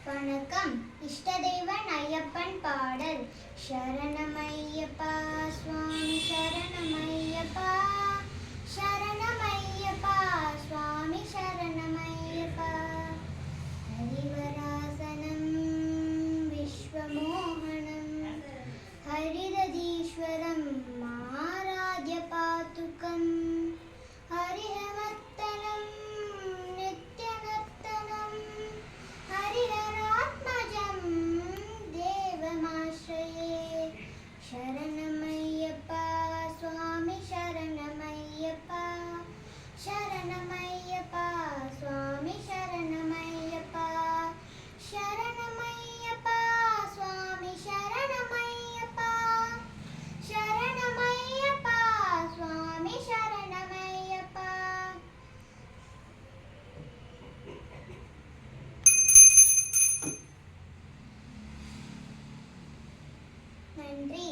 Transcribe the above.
வணக்கம். இஷ்டதேவன் ஐயப்பன் பாடல். சரணமையப்பா சுவாமி சரணமையப்பா, சரணமையப்பா சுவாமி சரணமையப்பா. ஹரிவராசனம் விஸ்வமோகனம் ஹரிததீஸ்வரம் ஆராத்ய பாதுகம் ஹரிஹரத்தனம் நித்யநர்த்தனம் ஹரிஹராத்மஜம் தேவமாஸ்ரயே. சரணமையப்பா சுவாமி சரணமையப்பா, சரணமையப்பா சுவாமி சரணமையப்பா, சரணமையப்பா சுவாமி சரணமையப்பா, சரணமையப்பா சுவாமி சரணமையப்பா. நன்றி.